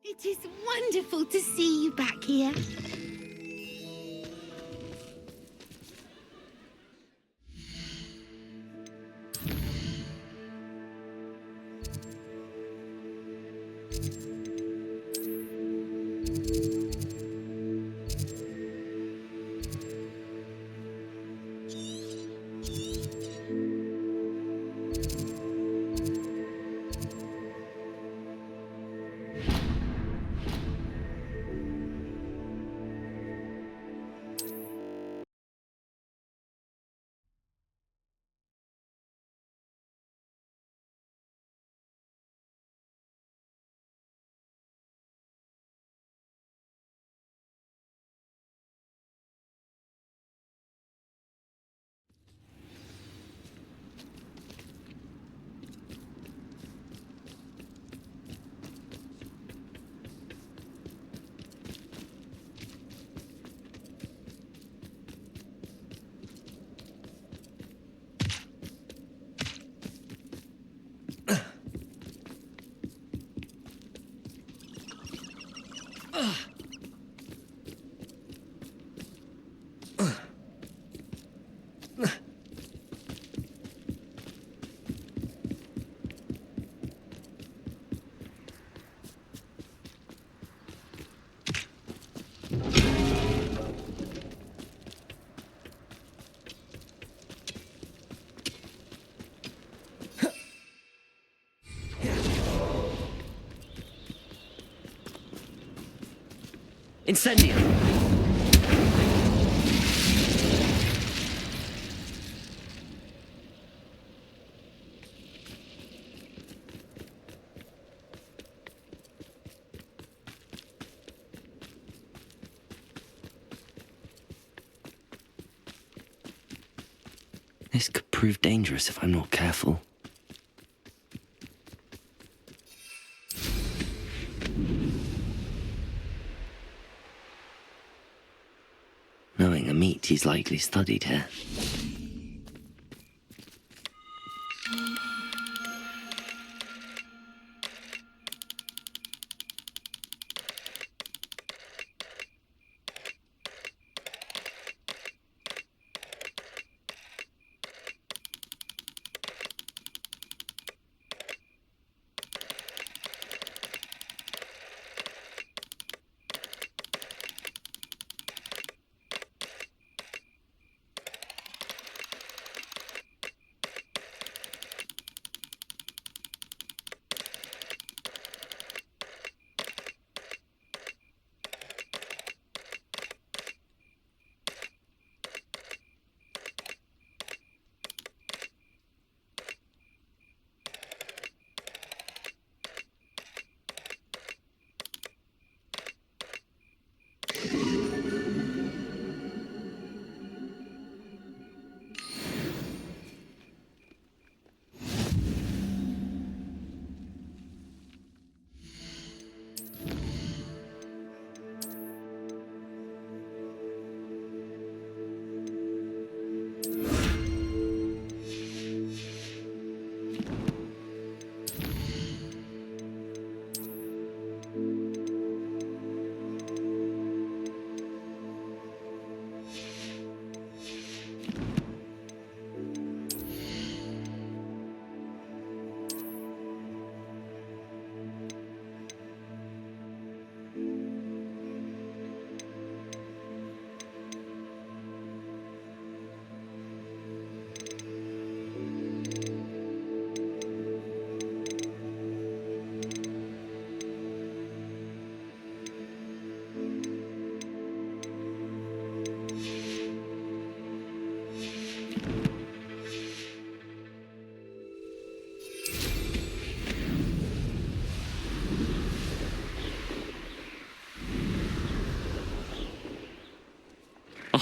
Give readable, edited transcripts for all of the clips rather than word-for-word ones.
It is wonderful to see you back here. Incendio! This could prove dangerous if I'm not careful. Knowing a meat, he's likely studied here.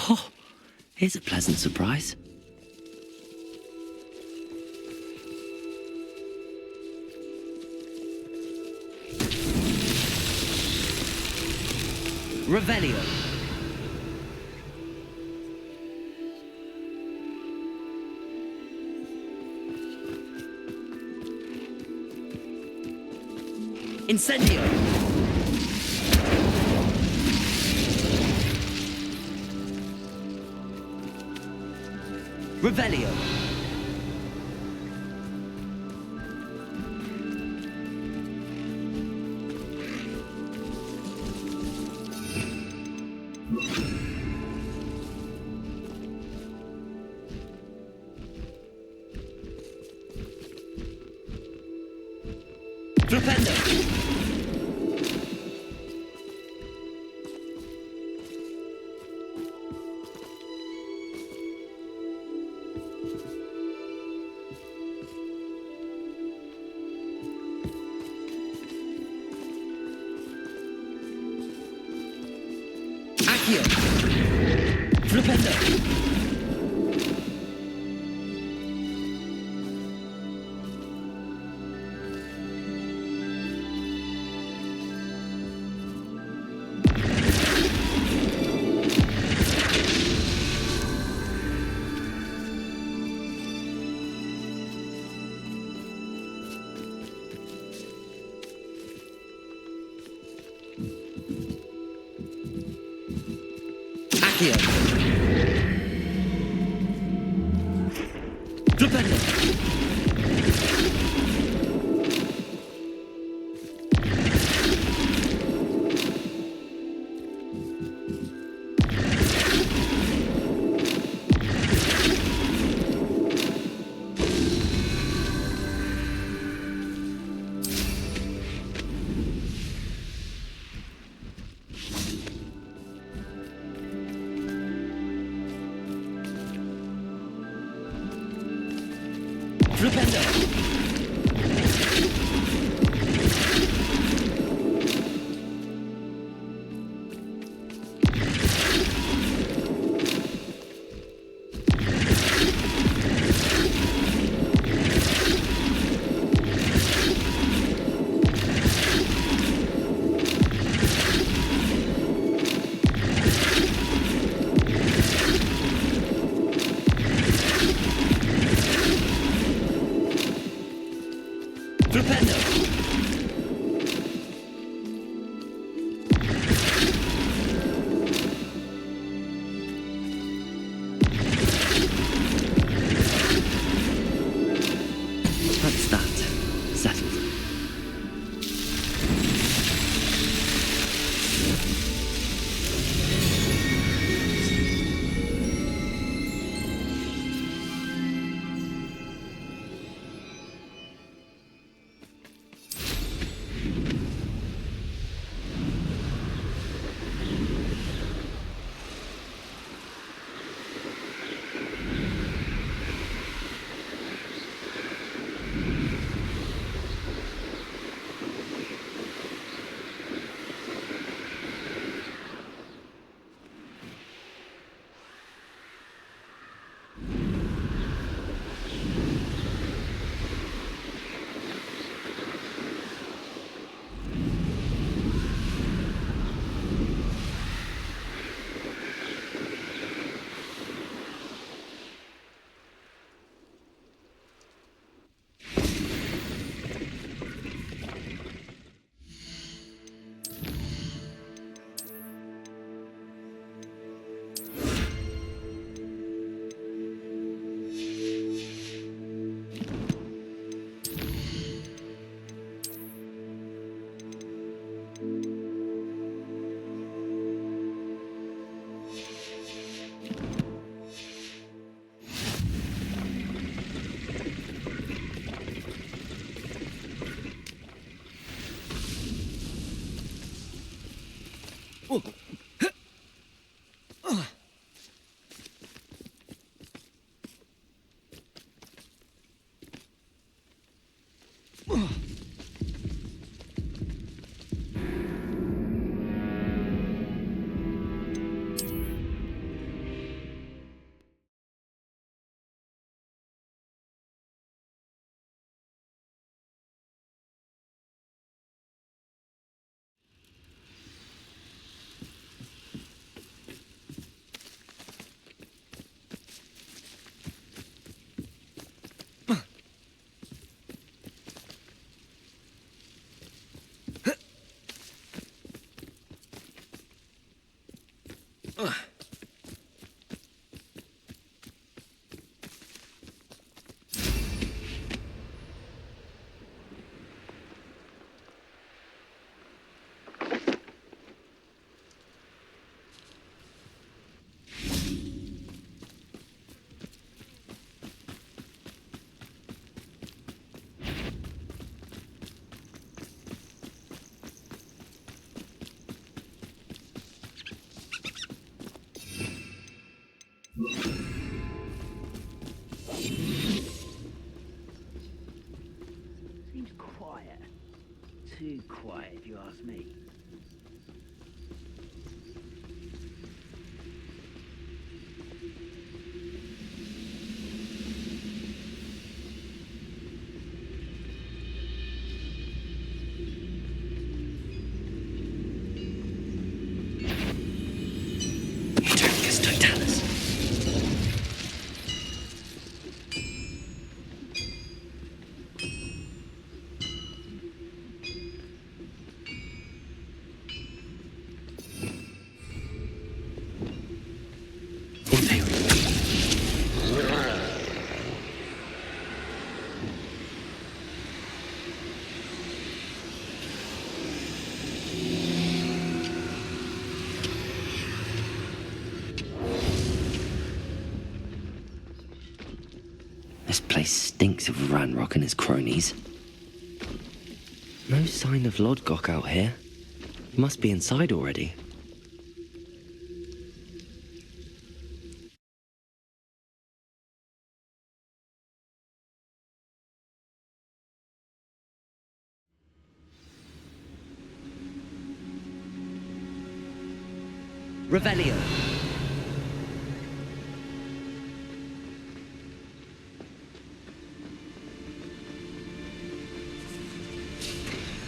Oh, here's a pleasant surprise. Revelio. Incendio. Revelio. Flipendo. Accio. Flipendo. Accio. Flipendo. Flipendo. Flipendo. That's that. Settled. quiet. Too quiet, if you ask me. Totalus. This place stinks of Ranrock and his cronies. No sign of Lodgok out here. He must be inside already. Revelio.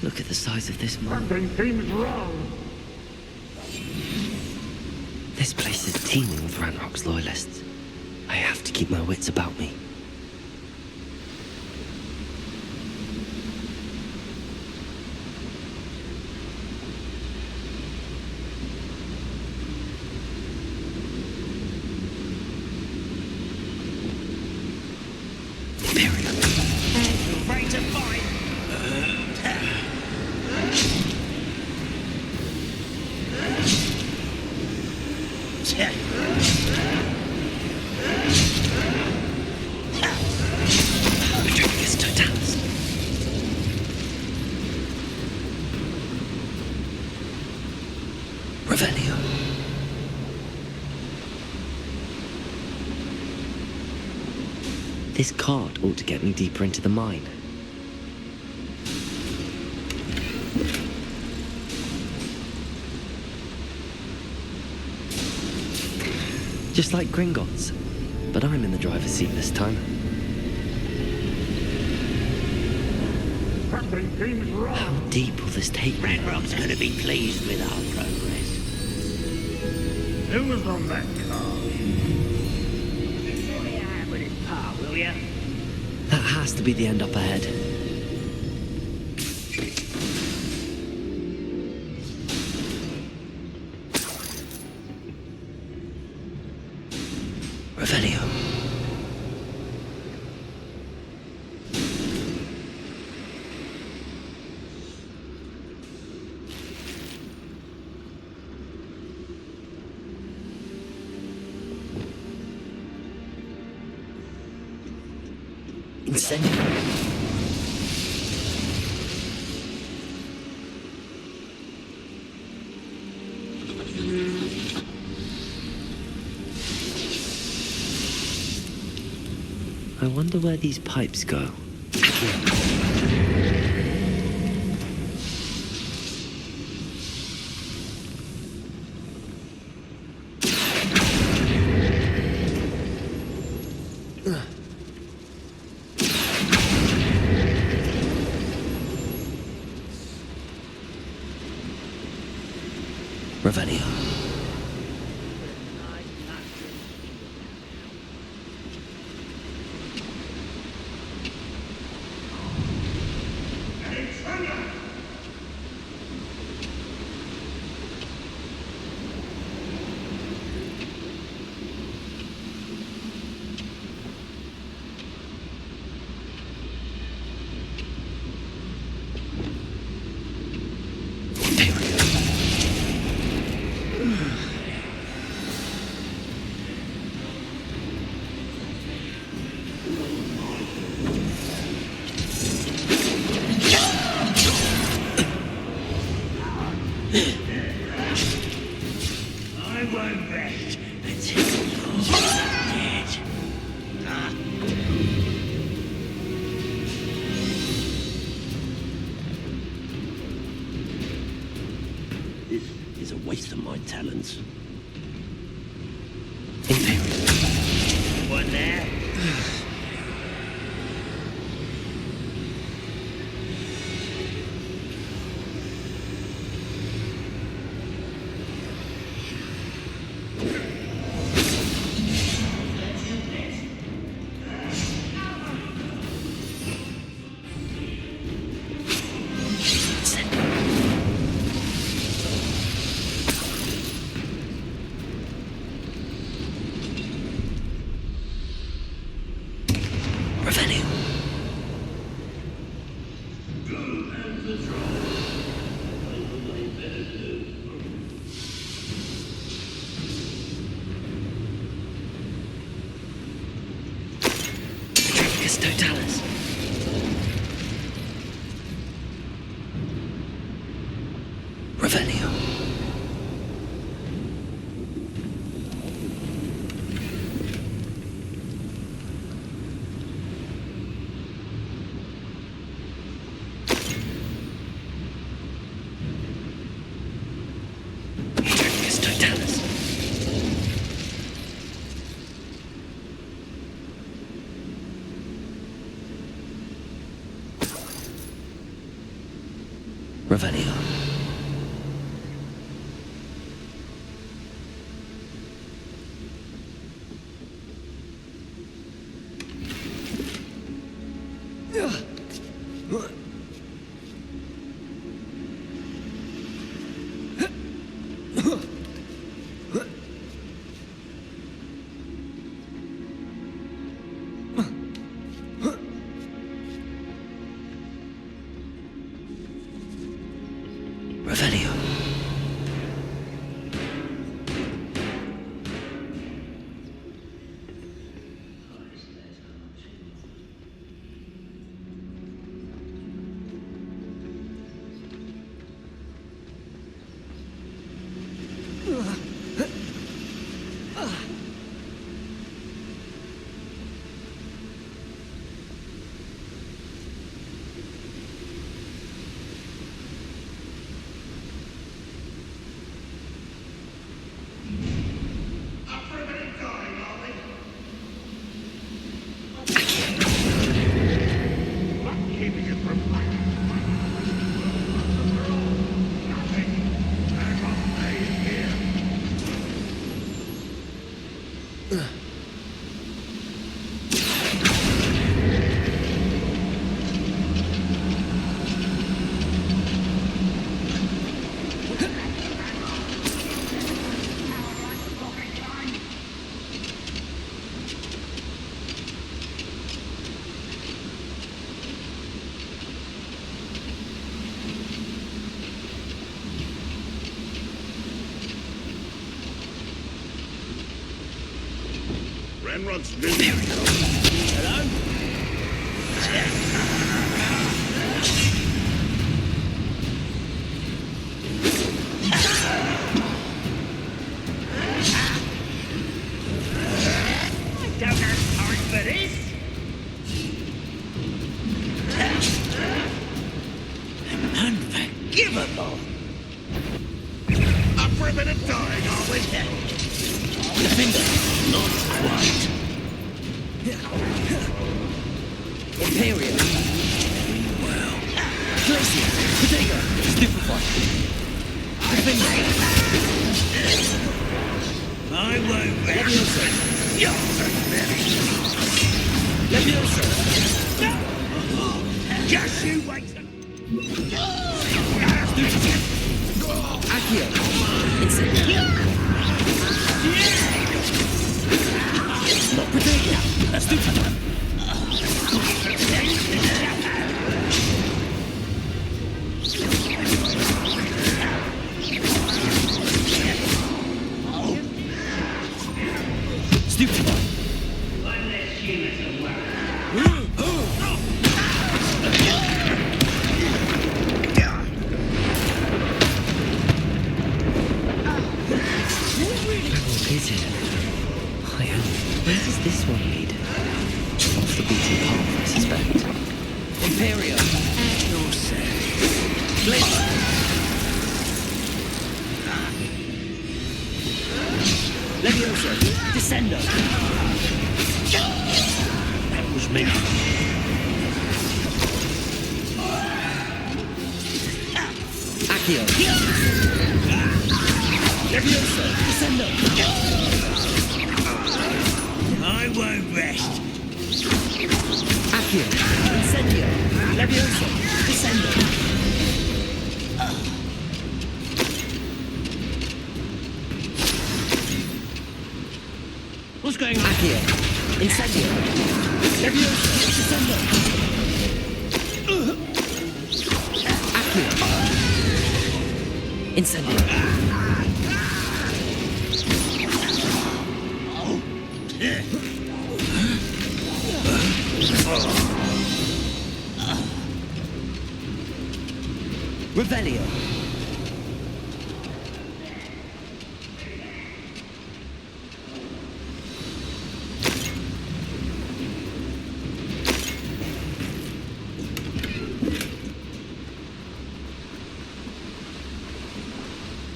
Look at the size of this mine. Something seems wrong. This place is teeming with Ranrock's loyalists. I have to keep my wits about me. Ready to fight! Totalus. Revelio. This card ought to get me deeper into the mine. Just like Gringotts, but I'm in the driver's seat this time. Something seems wrong. How deep will this take me? Ranrock's going to be pleased with our progress. Who was on that car? Yeah, with his part, will ya? That has to be the end up ahead. Revelio. Incendio. I wonder where these pipes go. Revelio. I won't rest until you're dead. is a waste of my talents. Imperial. One there. Totalis. Revelio. Totalis. Revelio. Revelio. Renrod's visiting. Hello? I don't have time for this. Unforgivable! Up for a bit of dying, are we? Defender, not quite. Imperial. Well, Glacier. Potato. Stupefy. Defender. I won't let you say. Leviosa. Just you wait. Accio. Incendio. Not Potato. Stupefy. Stupefy. One less human to worry. Is it? I am. Where does this one lead? Off the beaten path, I suspect. Imperial. You're safe. Blaze. Descendo. That was me. Accio. Levioso. Descendo. I won't rest. Accio. Incendio. Levioso. Descendo. What's going on? Accio. Incendio. Levioso. Descendo. Accio. Incendio. Revelio.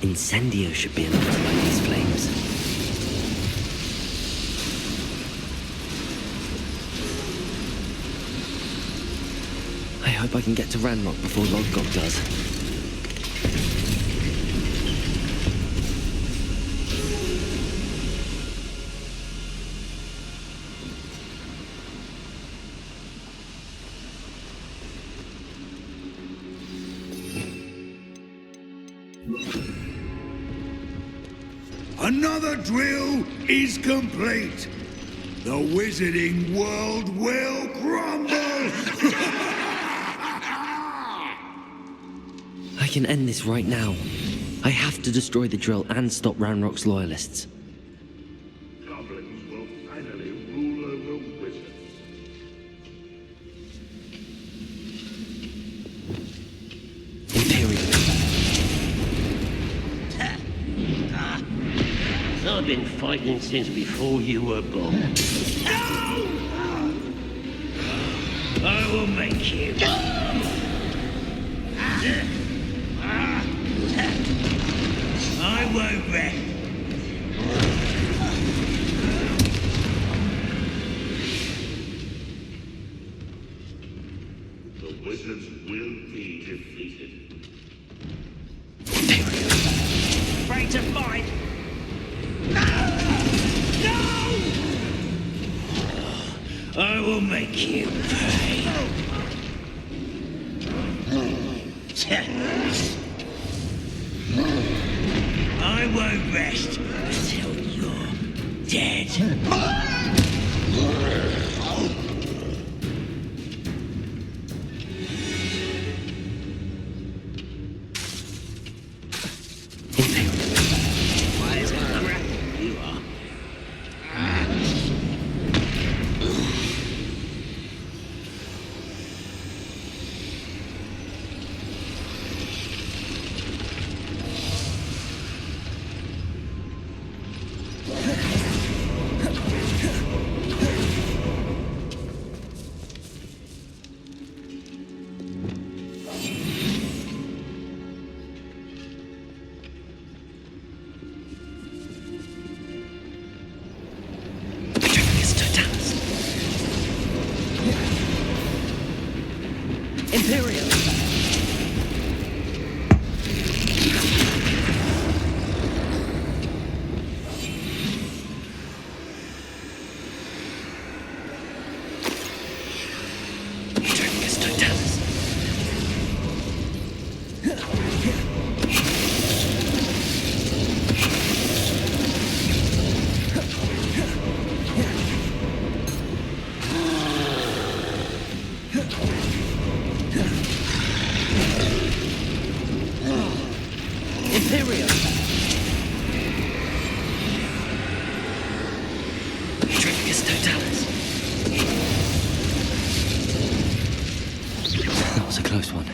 Incendio should be enough to light these flames. I hope I can get to Ranrock before Lodgok does. Another drill is complete. The wizarding world will crumble! I can end this right now. I have to destroy the drill and stop Ranrock's loyalists. Goblins will finally rule over wizards. Imperial. I've been fighting since before you were born. No! I will make you. I won't rest. The wizards will be defeated. Afraid to fight? No! I will make you pay. I won't rest until you're dead. Wise crap you are. Imperial. Imperial. Trickus Totalis. That was a close one.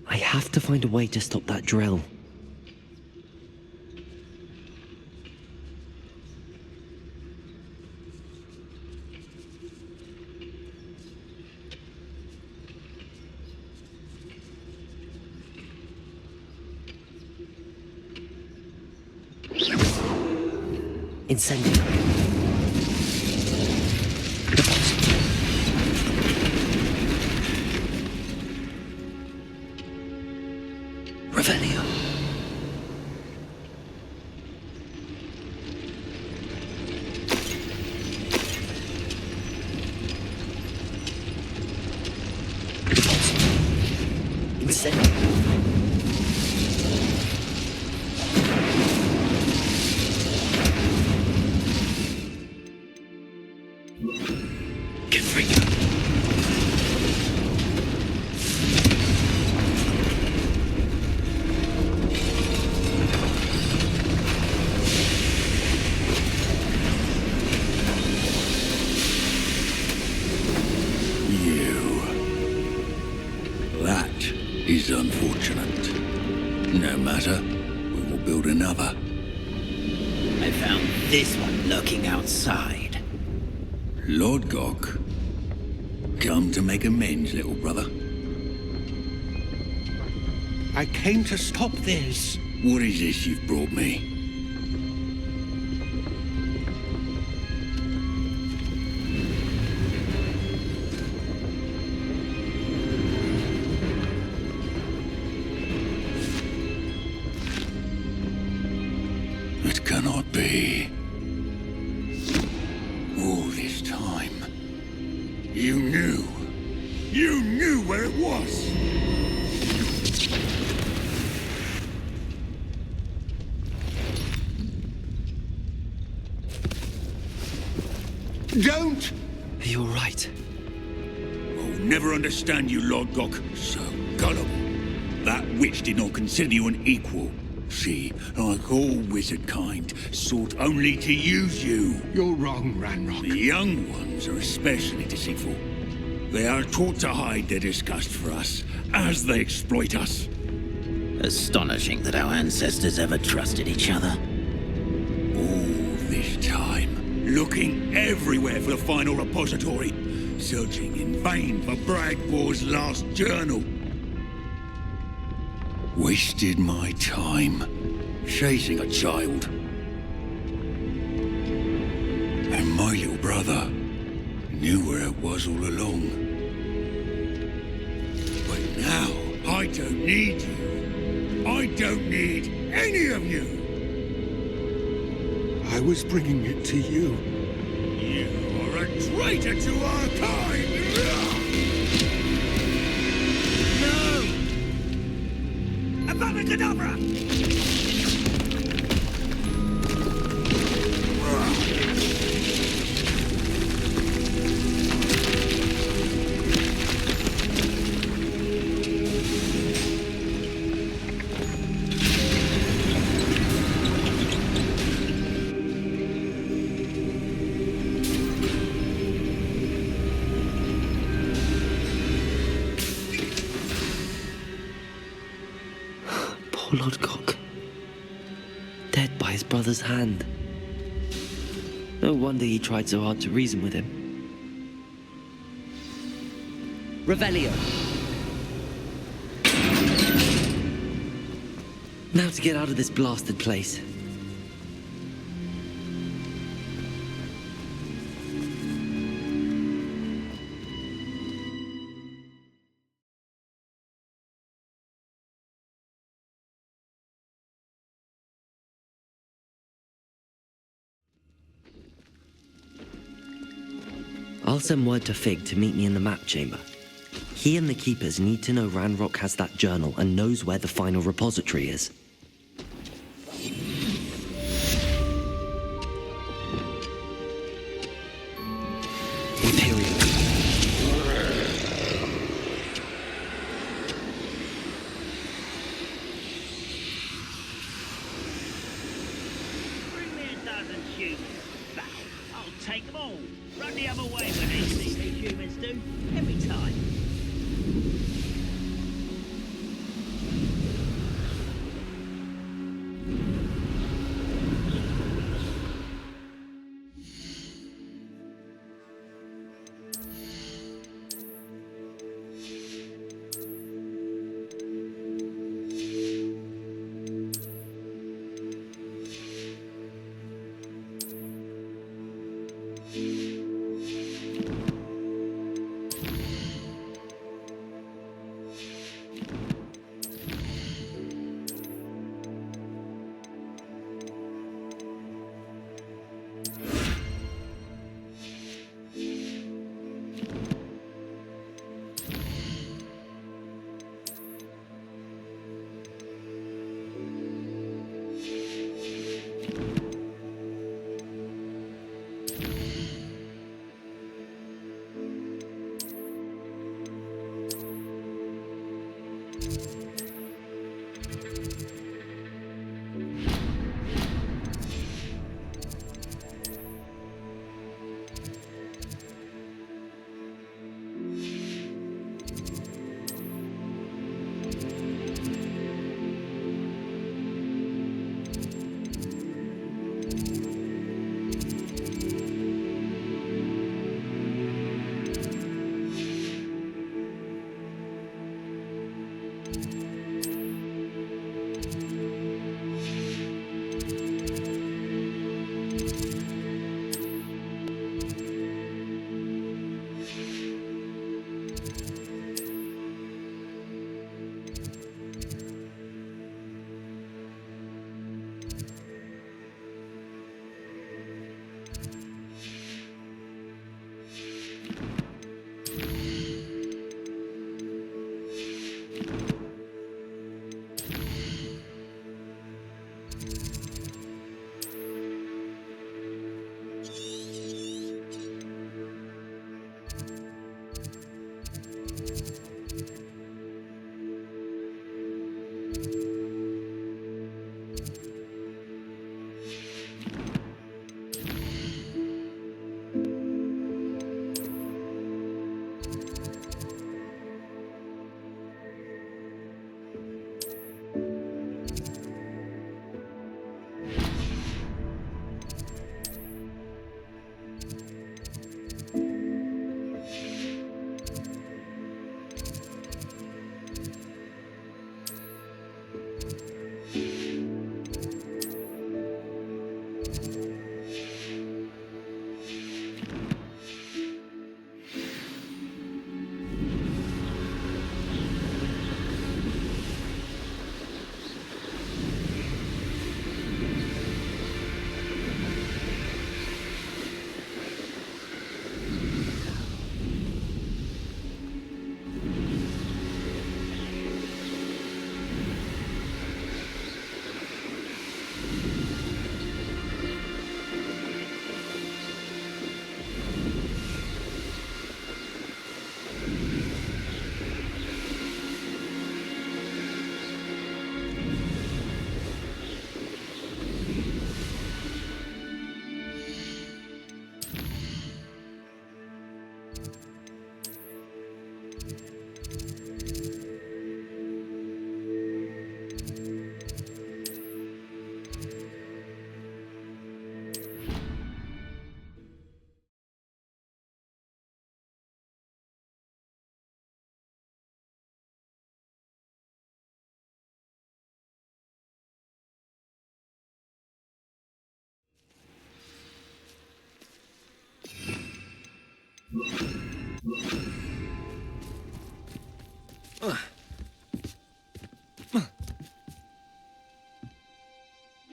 I have to find a way to stop that drill. Incendio. Revelio. Incendio. Is unfortunate. No matter, we will build another. I found this one lurking outside. Lord Gok, come to make amends, little brother. I came to stop this. What is this you've brought me? It cannot be. All this time, you knew where it was. Don't! Are you all right? I'll never understand you, Lord Gok. So gullible. That witch did not consider you an equal. She, like all wizard kind, sought only to use you. You're wrong, Ranrock. The young ones are especially deceitful. They are taught to hide their disgust for us, as they exploit us. Astonishing that our ancestors ever trusted each other. All this time, looking everywhere for the final repository, searching in vain for Bragbor's last journal. Wasted my time chasing a child. And my little brother knew where it was all along. But now, I don't need you. I don't need any of you. I was bringing it to you. You are a traitor to our kind! Abracadabra! Poor Lord Gok. Dead by his brother's hand. No wonder he tried so hard to reason with him. Revelio! Now to get out of this blasted place. I'll send word to Fig to meet me in the map chamber. He and the Keepers need to know Ranrock has that journal and knows where the final repository is. Imperial. Bring me a dozen humans. Battle. I'll take them all. Run the other way when they see these humans do. Every time.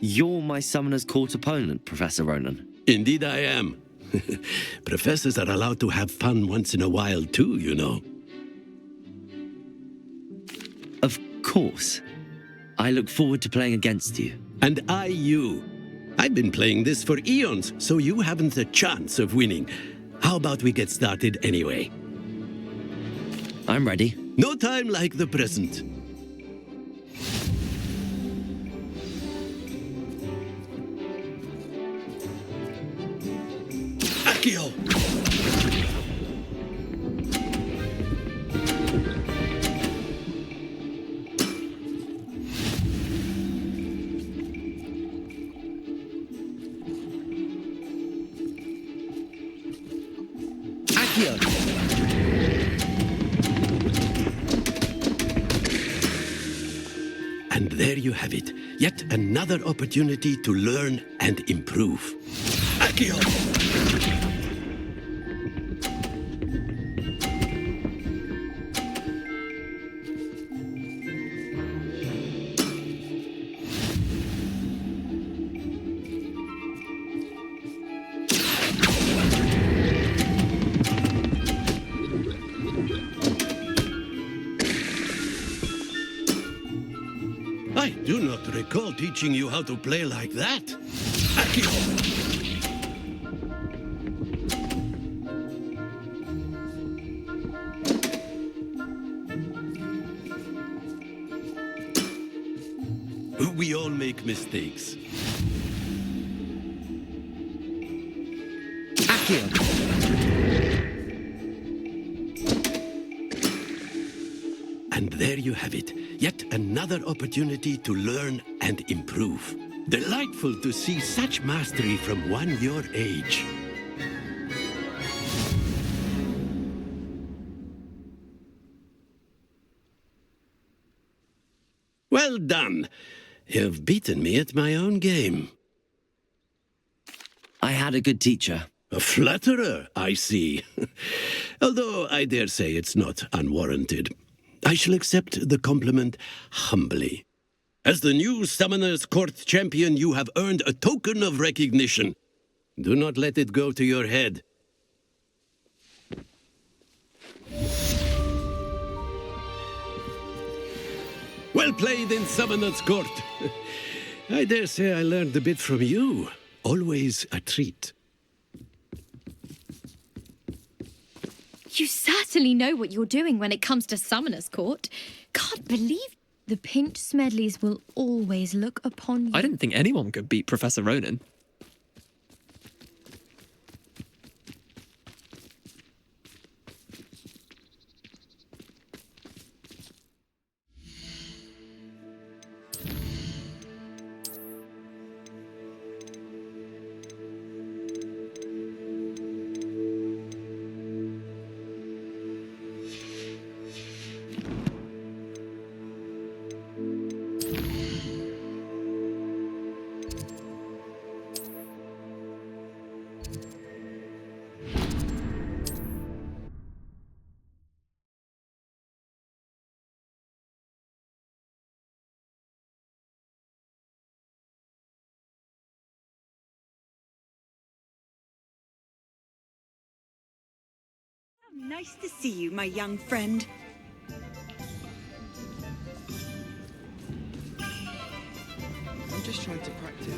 You're my Summoner's Court opponent, Professor Ronan. Indeed I am. Professors are allowed to have fun once in a while too, you know. Of course. I look forward to playing against you. And I you. I've been playing this for eons, so you haven't a chance of winning. How about we get started anyway? I'm ready. No time like the present. Accio! And there you have it. Yet another opportunity to learn and improve. Accio! I do not recall teaching you how to play like that. Accio! We all make mistakes. Accio! And there you have it. Yet another opportunity to learn and improve. Delightful to see such mastery from one your age. Well done. You've beaten me at my own game. I had a good teacher. A flatterer, I see. Although I dare say it's not unwarranted. I shall accept the compliment humbly. As the new Summoner's Court champion, you have earned a token of recognition. Do not let it go to your head. Well played in Summoner's Court. I dare say I learned a bit from you. Always a treat. You certainly know what you're doing when it comes to Summoner's Court. Can't believe the Pink Smedleys will always look upon you. I didn't think anyone could beat Professor Ronan. Nice to see you, my young friend. I'm just trying to practice.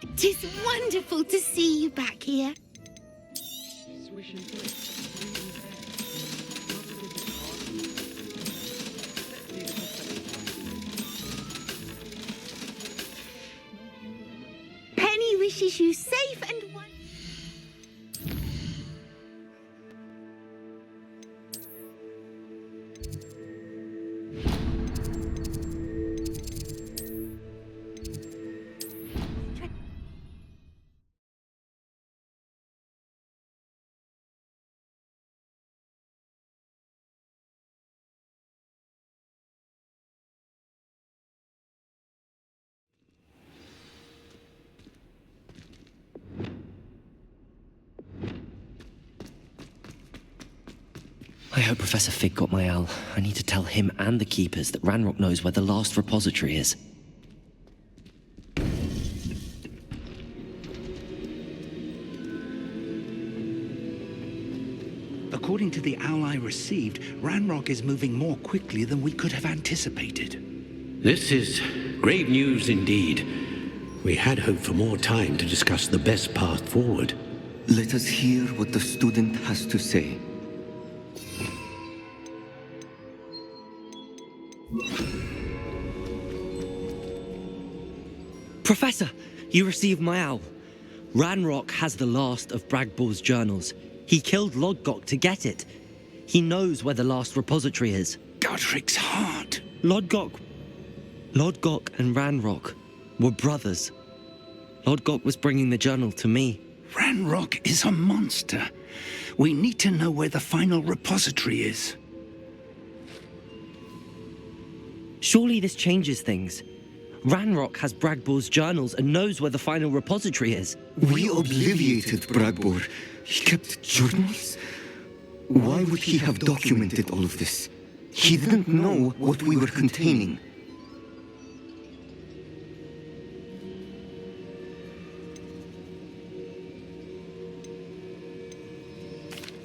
It is wonderful to see you back here. Swish and flip. Penny wishes you safe and wonderful. I hope Professor Fig got my owl. I need to tell him and the Keepers that Ranrock knows where the last repository is. according to the owl I received, Ranrock is moving more quickly than we could have anticipated. This is grave news indeed. We had hoped for more time to discuss the best path forward. Let us hear what the student has to say. Professor, you received my owl. Ranrock has the last of Bragbor's journals. He killed Lodgok to get it. He knows where the last repository is. Godric's heart. Lodgok and Ranrock were brothers. Lodgok was bringing the journal to me. Ranrock is a monster. We need to know where the final repository is. Surely this changes things. Ranrock has Bragbor's journals and knows where the final repository is. We obliviated Bragbor. He kept journals? Why would he have documented all of this? He didn't know what we were containing.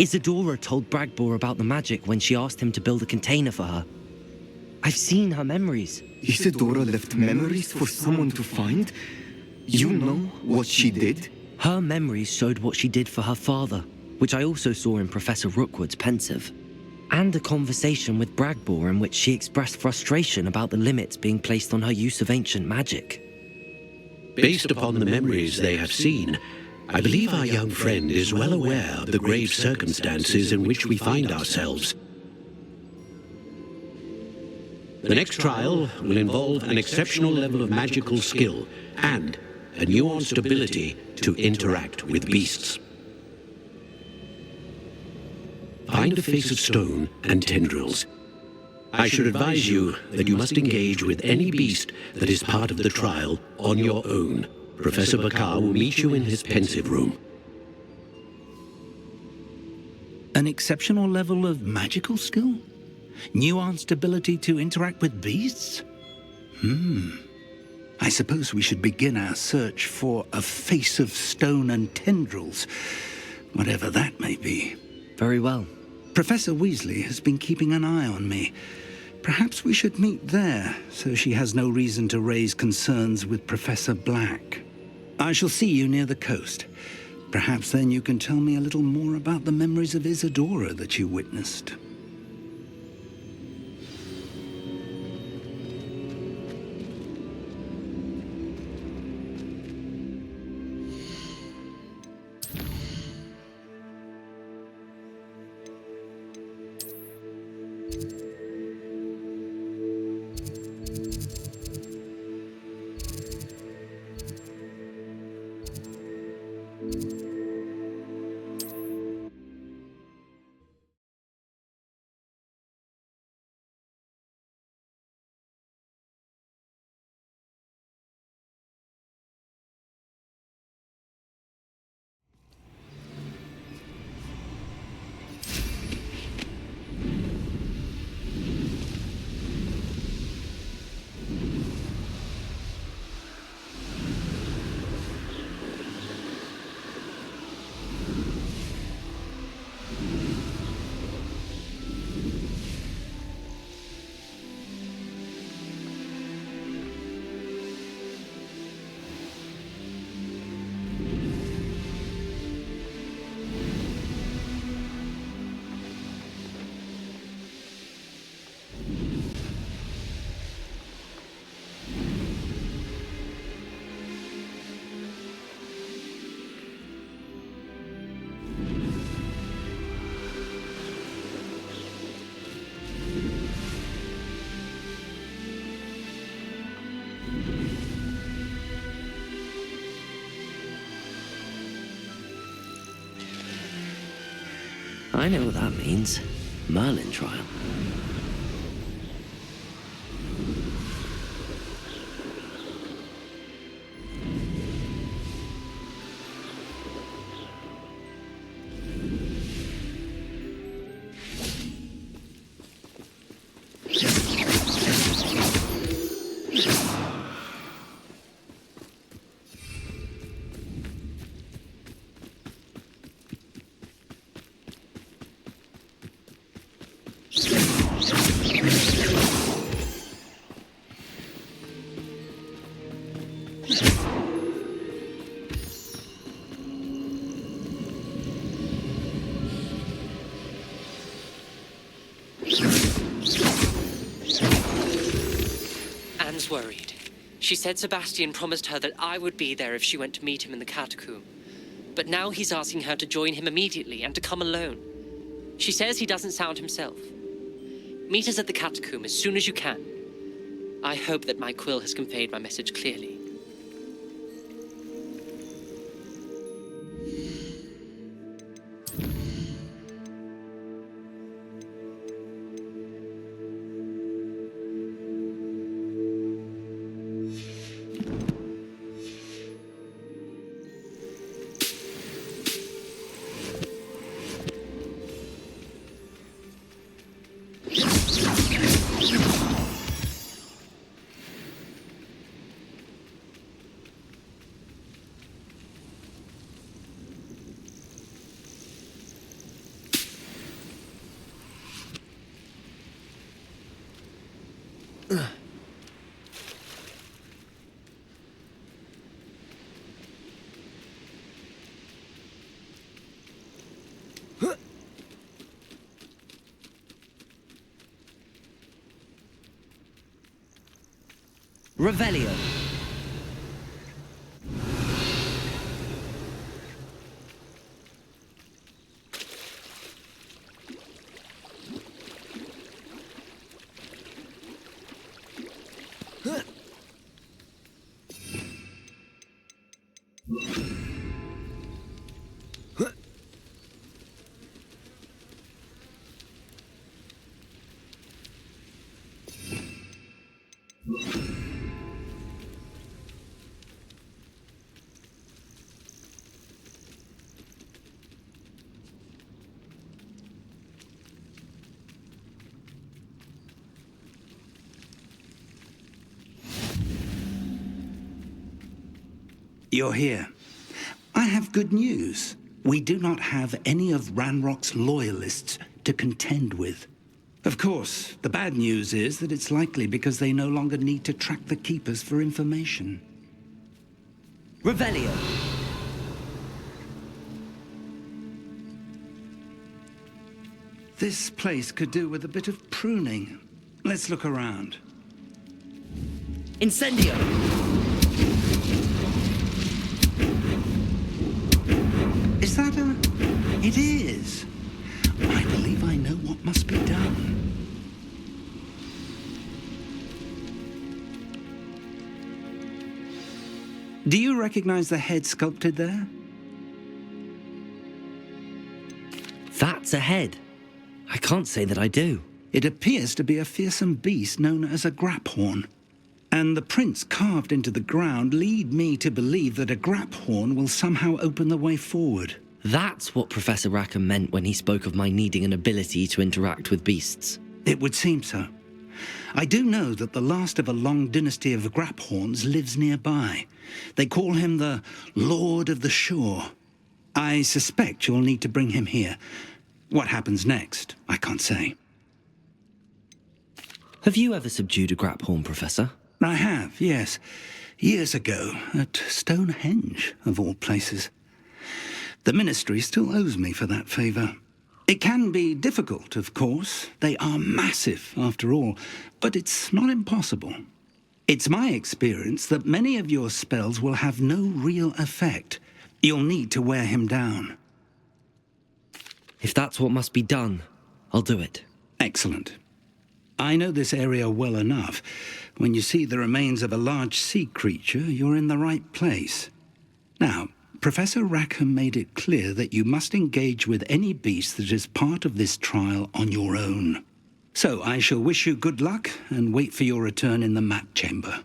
Isadora told Bragbor about the magic when she asked him to build a container for her. I've seen her memories. Isadora left memories for someone to find? You know what she did? Her memories showed what she did for her father, which I also saw in Professor Rookwood's pensive. And a conversation with Bragbor in which she expressed frustration about the limits being placed on her use of ancient magic. Based upon the memories they have seen, I believe our young friend is well aware of the grave circumstances in which we find ourselves. The next trial will involve an exceptional level of magical skill and a nuanced ability to interact with beasts. Find a face of stone and tendrils. I should advise you that you must engage with any beast that is part of the trial on your own. Professor Bakar will meet you in his pensive room. An exceptional level of magical skill? Nuanced ability to interact with beasts? I suppose we should begin our search for a face of stone and tendrils, whatever that may be. Very well. Professor Weasley has been keeping an eye on me. Perhaps we should meet there, so she has no reason to raise concerns with Professor Black. I shall see you near the coast. Perhaps then you can tell me a little more about the memories of Isadora that you witnessed. I know what that means. Merlin trial. Anne's worried. She said Sebastian promised her that I would be there if she went to meet him in the catacomb. But now he's asking her to join him immediately and to come alone. She says he doesn't sound himself. Meet us at the catacomb as soon as you can. I hope that my quill has conveyed my message clearly. Revelio. You're here. I have good news. We do not have any of Ranrock's loyalists to contend with. Of course, the bad news is that it's likely because they no longer need to track the Keepers for information. Revelio. This place could do with a bit of pruning. Let's look around. Incendio. Is that a... It is. I believe I know what must be done. Do you recognize the head sculpted there? That's a head. I can't say that I do. It appears to be a fearsome beast known as a graphorn. And the prints carved into the ground lead me to believe that a graphorn will somehow open the way forward. That's what Professor Rackham meant when he spoke of my needing an ability to interact with beasts. It would seem so. I do know that the last of a long dynasty of graphorns lives nearby. They call him the Lord of the Shore. I suspect you'll need to bring him here. What happens next, I can't say. Have you ever subdued a graphorn, Professor? I have, yes. Years ago, at Stonehenge, of all places. The Ministry still owes me for that favor. It can be difficult, of course. They are massive, after all, but it's not impossible. It's my experience that many of your spells will have no real effect. You'll need to wear him down. If that's what must be done, I'll do it. Excellent. I know this area well enough. When you see the remains of a large sea creature, you're in the right place. Now, Professor Rackham made it clear that you must engage with any beast that is part of this trial on your own. So I shall wish you good luck and wait for your return in the map chamber.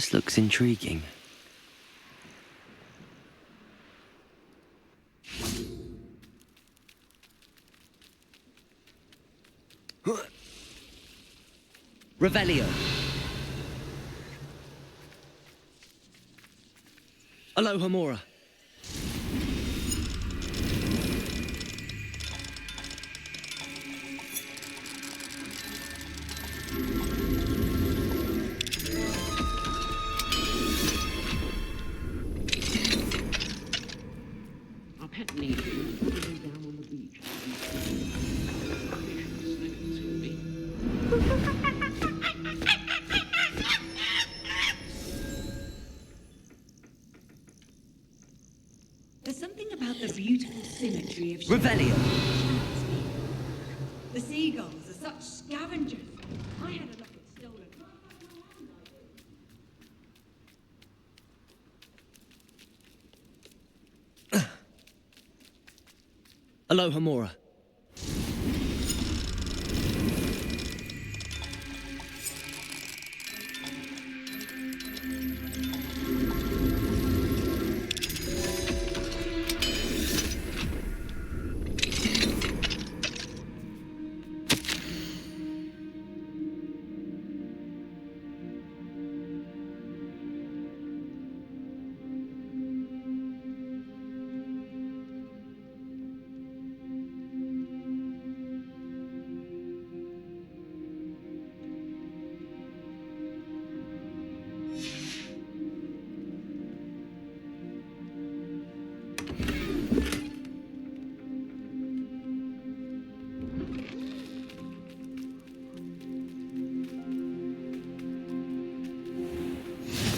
This looks intriguing. Revelio. Alohomora. Our pet needs is probably down on the beach. There's something about the beautiful symmetry of Revelio. The seagulls are such scavengers. I had a look at stolen. Alohomora.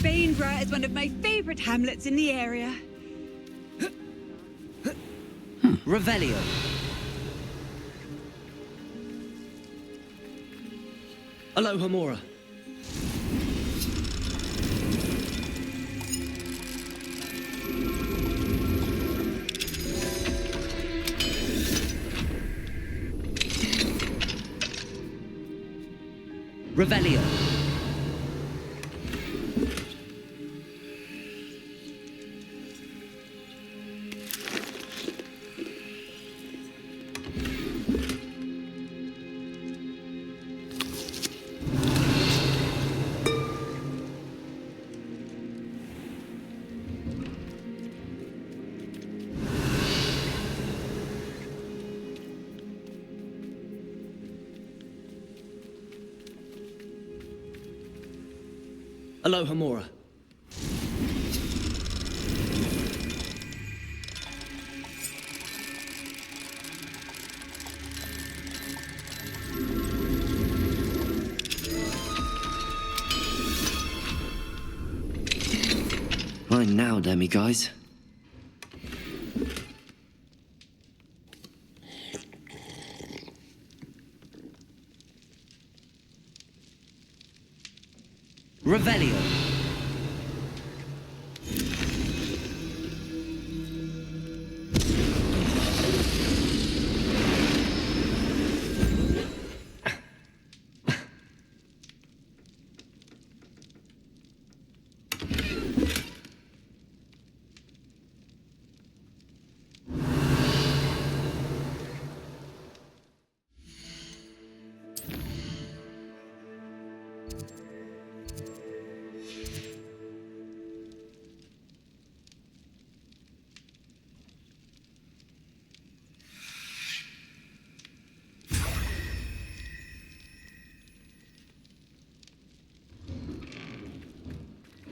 Bainborough is one of my favourite hamlets in the area. Revelio. Alohomora. Revelio. Alohomora. Fine now, demi-guys. Revelio.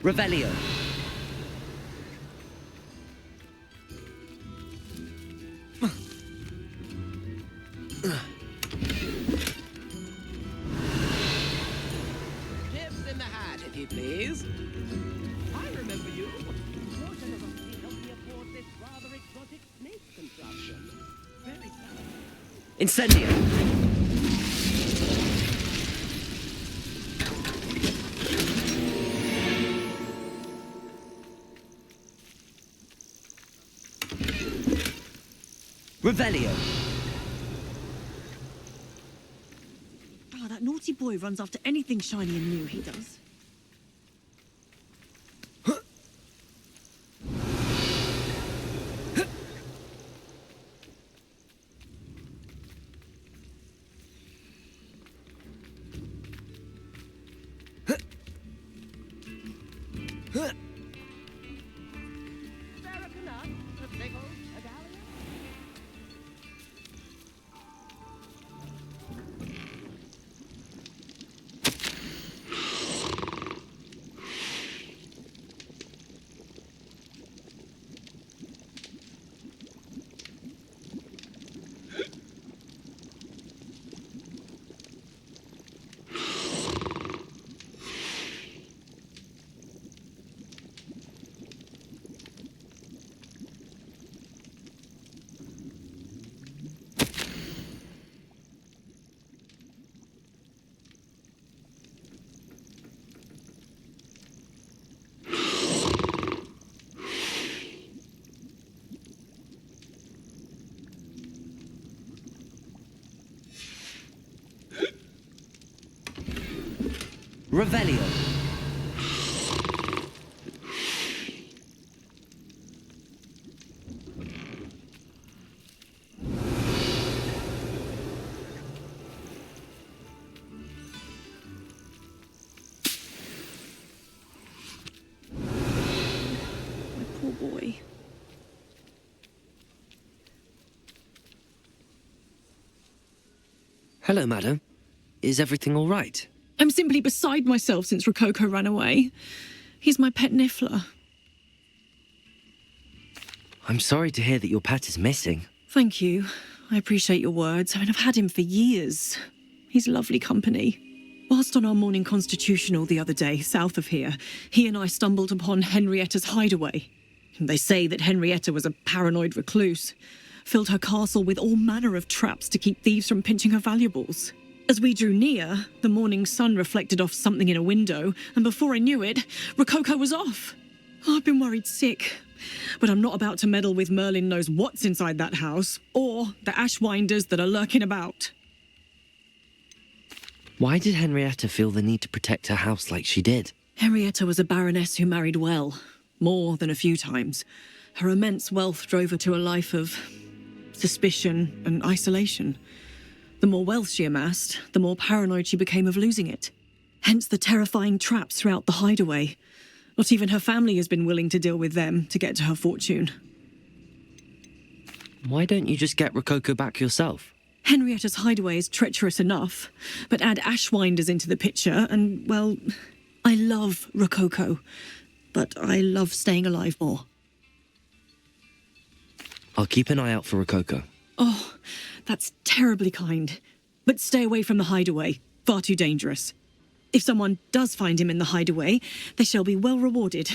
Revelio. Tips in the hat, if you please. I remember you. Your generosity helped me afford this rather exotic snake contraption. Very sad. Incendio. Revelio. Oh, that naughty boy runs after anything shiny and new, he does. Revelio. My poor boy. Hello, madam. Is everything all right? I'm simply beside myself since Rococo ran away. He's my pet Niffler. I'm sorry to hear that your pet is missing. Thank you. I appreciate your words. I mean, I've had him for years. He's lovely company. Whilst on our morning constitutional the other day, south of here, he and I stumbled upon Henrietta's hideaway. They say that Henrietta was a paranoid recluse, filled her castle with all manner of traps to keep thieves from pinching her valuables. As we drew near, the morning sun reflected off something in a window, and before I knew it, Rococo was off. Oh, I've been worried sick. But I'm not about to meddle with Merlin knows what's inside that house, or the Ashwinders that are lurking about. Why did Henrietta feel the need to protect her house like she did? Henrietta was a baroness who married well, more than a few times. Her immense wealth drove her to a life of suspicion and isolation. The more wealth she amassed, the more paranoid she became of losing it. Hence the terrifying traps throughout the hideaway. Not even her family has been willing to deal with them to get to her fortune. Why don't you just get Rococo back yourself? Henrietta's hideaway is treacherous enough, but add Ashwinders into the picture and, well, I love Rococo, but I love staying alive more. I'll keep an eye out for Rococo. Oh, that's terribly kind. But stay away from the hideaway. Far too dangerous. If someone does find him in the hideaway, they shall be well rewarded.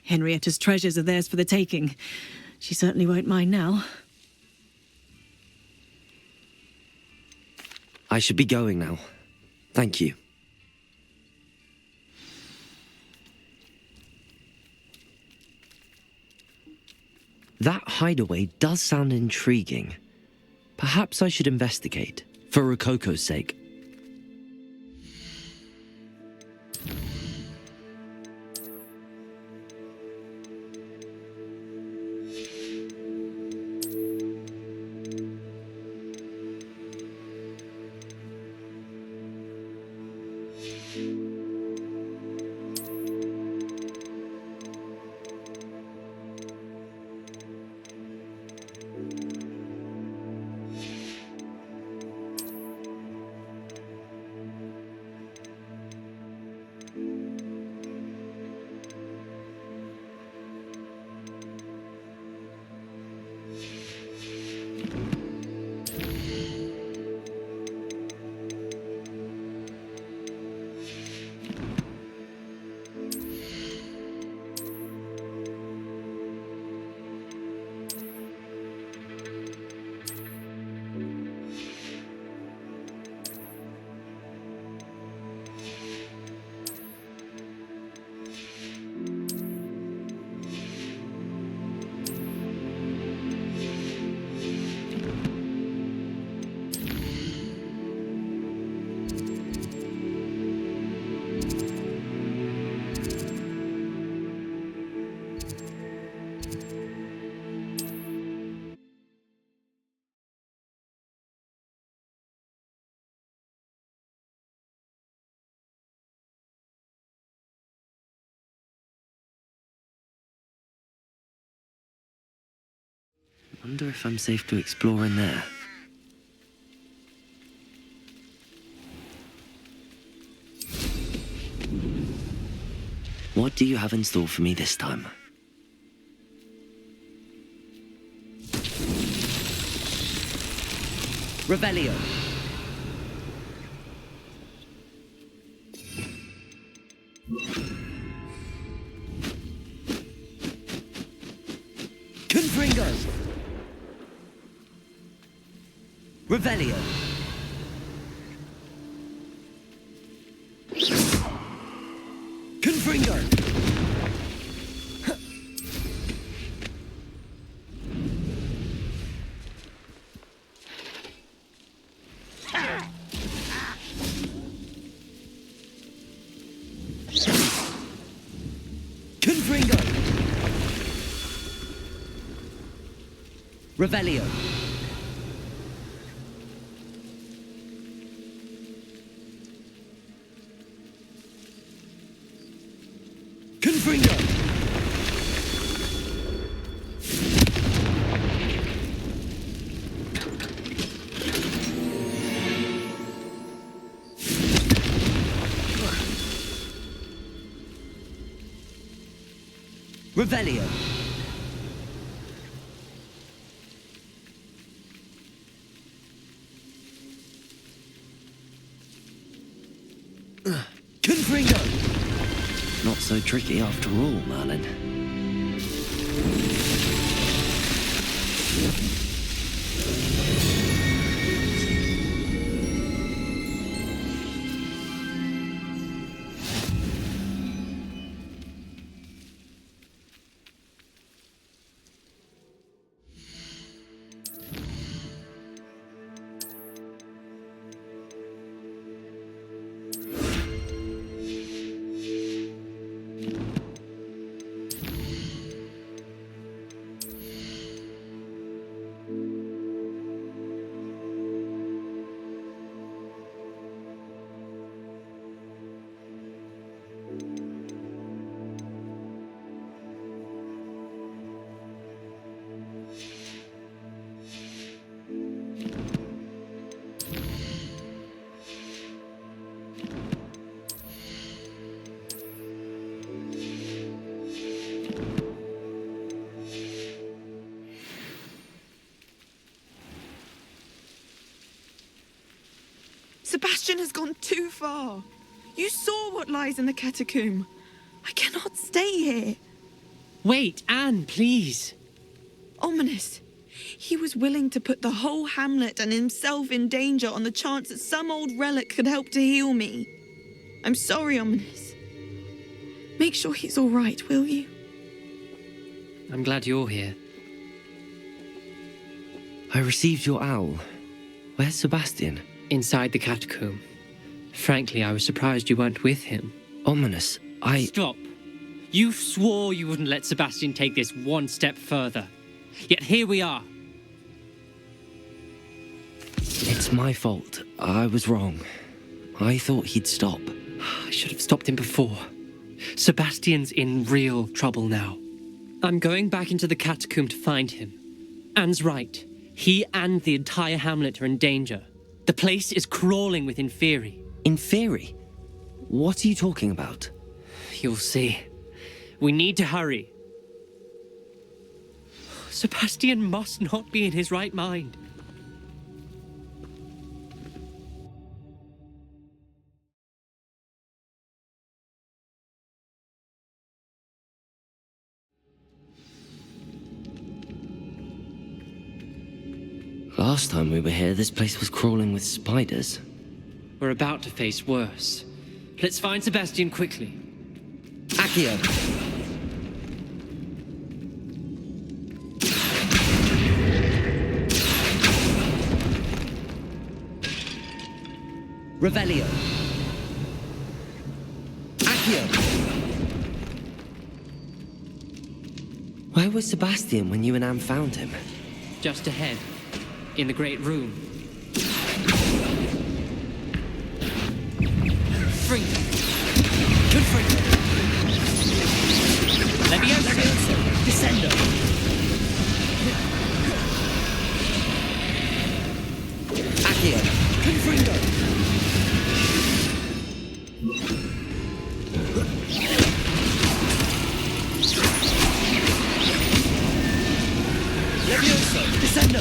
Henrietta's treasures are theirs for the taking. She certainly won't mind now. I should be going now. Thank you. That hideaway does sound intriguing. Perhaps I should investigate, for Rococo's sake. Wonder if I'm safe to explore in there. What do you have in store for me this time? Revelio. Confringo. Revelio. Confringo. Revelio. Confringo. Revelio. Confringo. Not so tricky after all, Merlin. Sebastian has gone too far. You saw what lies in the catacomb. I cannot stay here. Wait, Anne, please. Ominous. He was willing to put the whole hamlet and himself in danger on the chance that some old relic could help to heal me. I'm sorry, Ominous. Make sure he's all right, will you? I'm glad you're here. I received your owl. Where's Sebastian? Inside the catacomb. Frankly, I was surprised you weren't with him. Ominous, Stop. You swore you wouldn't let Sebastian take this one step further. Yet here we are. It's my fault. I was wrong. I thought he'd stop. I should have stopped him before. Sebastian's in real trouble now. I'm going back into the catacomb to find him. Anne's right. He and the entire hamlet are in danger. The place is crawling with Inferi. Inferi? What are you talking about? You'll see. We need to hurry. Sebastian must not be in his right mind. Last time we were here, this place was crawling with spiders. We're about to face worse. Let's find Sebastian quickly. Accio! Revelio! Accio! Where was Sebastian when you and Anne found him? Just ahead. In the great room. Fringo. Good Fringo. Levioso. Descendo. Accio. Confringo. Levioso. Descendo.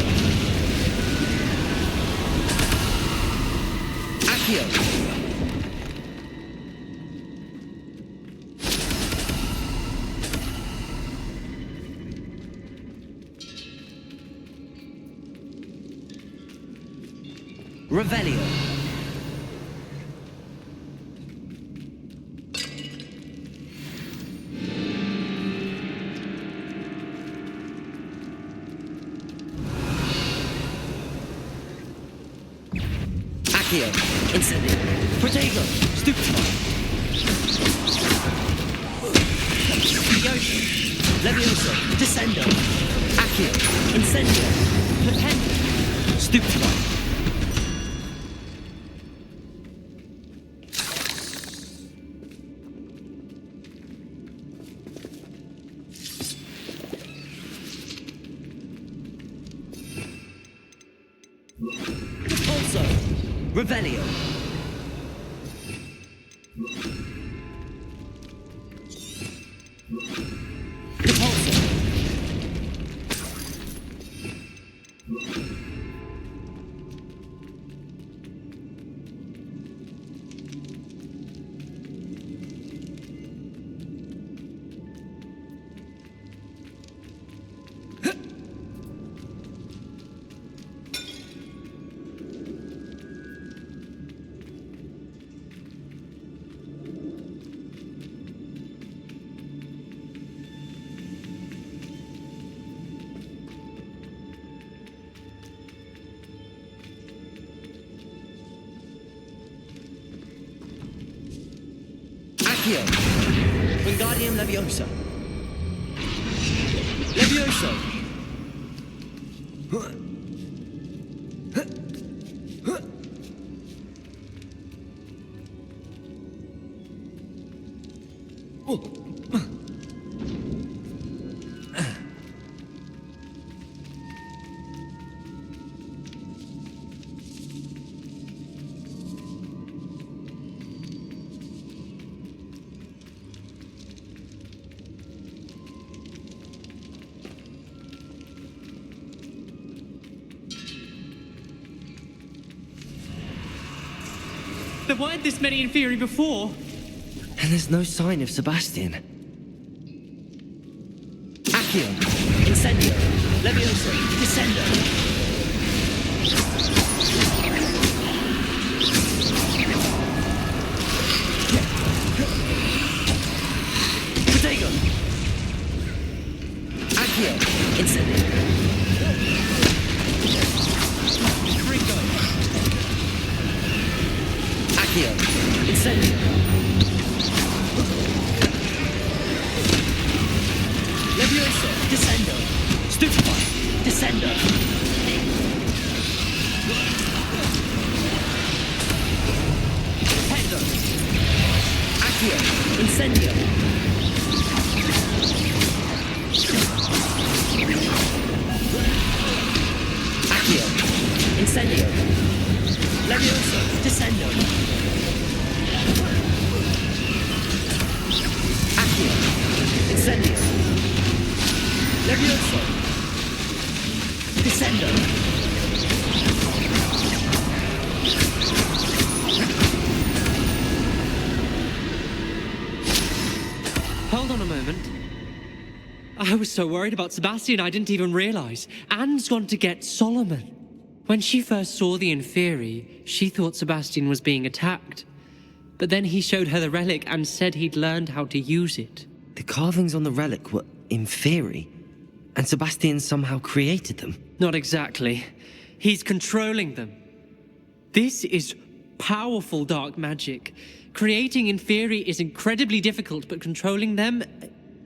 Accio. Revelio. Accio. Incendio. Protego. Stupefy. Levioso. Descendo. Accio. Incendio. Perpendi. Stupefy. Also, Revelio. Accio. Wingardium Leviosa. Levioso. There weren't this many in theory before. And there's no sign of Sebastian. Accio. Incendio. Levioso. Descendo. Protego. Accio. Incendio. Ringo. Accio. Incendio. Levioso. Descendo. Stupefy. Descendo. Pendo. Accio. Incendio. Accio. Incendio. Levioso. Descendo. Accio. Incendio. Levioso. Descendo. Hold on a moment. I was so worried about Sebastian I didn't even realize. Anne's gone to get Solomon. When she first saw the Inferi, she thought Sebastian was being attacked. But then he showed her the relic and said he'd learned how to use it. The carvings on the relic were Inferi, and Sebastian somehow created them. Not exactly. He's controlling them. This is powerful dark magic. Creating Inferi is incredibly difficult, but controlling them...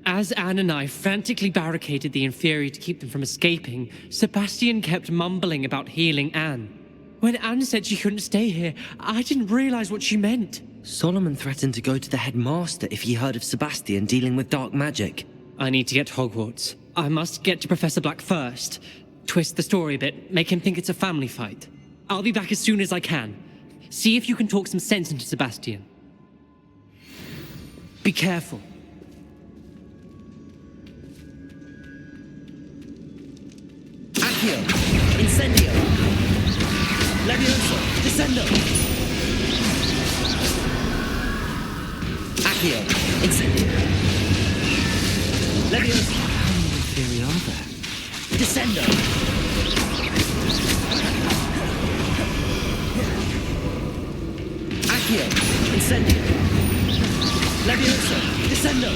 As Anne and I frantically barricaded the Inferi to keep them from escaping, Sebastian kept mumbling about healing Anne. When Anne said she couldn't stay here, I didn't realize what she meant. Solomon threatened to go to the headmaster if he heard of Sebastian dealing with dark magic. I need to get to Hogwarts. I must get to Professor Black first. Twist the story a bit, make him think it's a family fight. I'll be back as soon as I can. See if you can talk some sense into Sebastian. Be careful. Accio. Incendio. Levioso. Descendo. Accio. Incendio. Levioso. How many Inferi are there? Descendo. Accio. Incendio. Levioso. Descendo.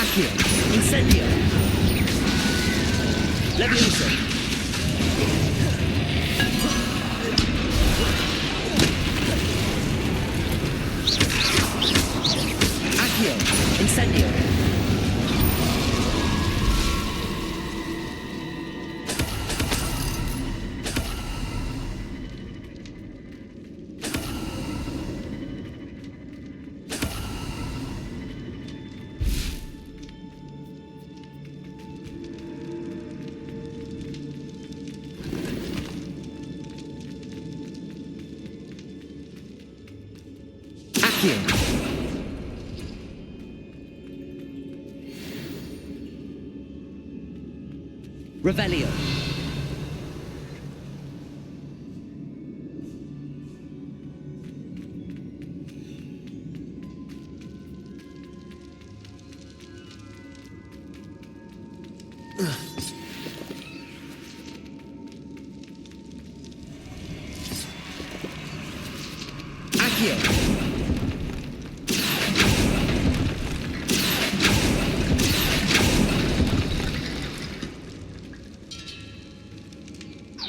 Accio. Incendio. Levioso. Accio. Incendio. Accio. Revelio. Accio.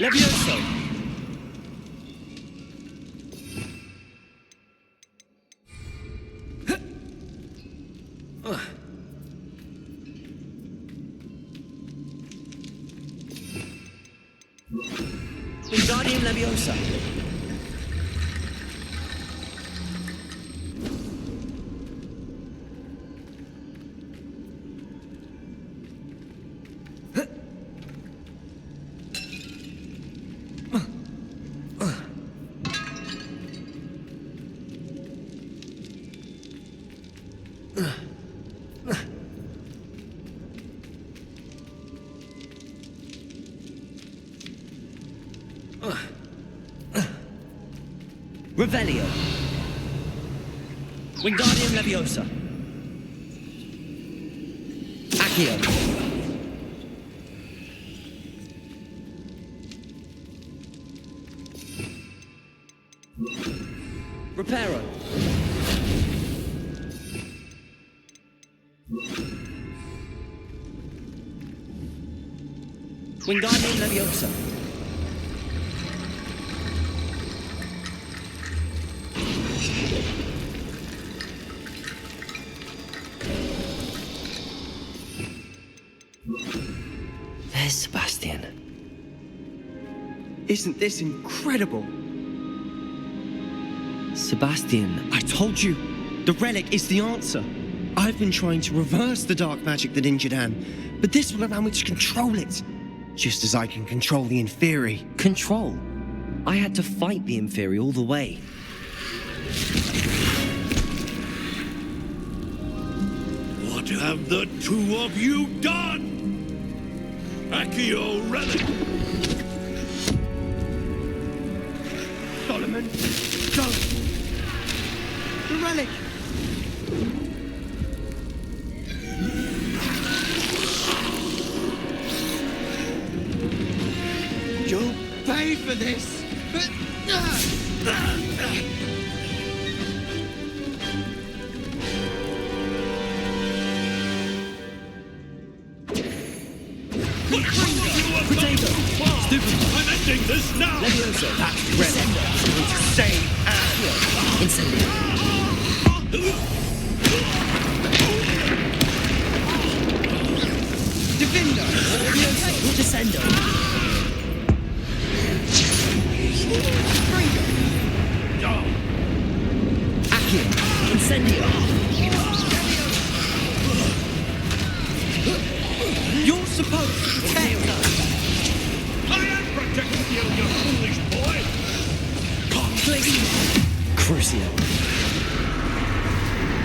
Levioso. Wingardium Leviosa. Revelio. Wingardium Leviosa. Accio. Reparo. Wingardium Leviosa. There's Sebastian. Isn't this incredible? Sebastian. I told you, the relic is the answer. I've been trying to reverse the dark magic that injured Anne, but this will allow me to control it. Just as I can control the Inferi. Control? I had to fight the Inferi all the way. What have the two of you done? Accio relic! Solomon, don't! The relic! You'll pay for this! Potato! Stupid! I'm ending this now! Levioso! That's relic! Going to save Anne! Incendio! Divindo! Levioso! Descendo! Accio! Incendio! You're supposed to protect us! I am protecting you, you foolish boy! Crucio!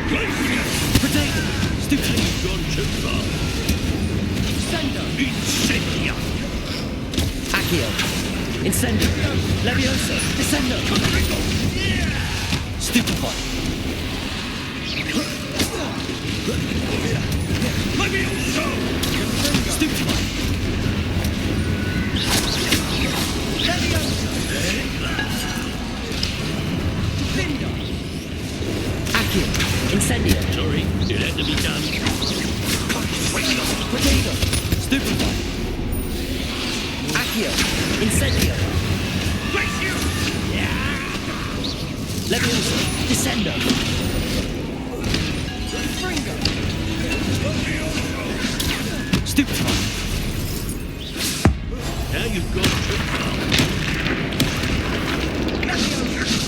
Glacier! Potato! Stupid! You've gone too far! Sendo! Incendia! Accio! Incendio! Levioso! Descendo! Stupefy! Levioso! Stupefy! Levioso! Divindo! Accio! Incendio! Sorry, it had to be done. Potato! Stupefy! Accio! Incendio! Glacier! Levioso! Descendo! Stupefy! Now you've gone too far.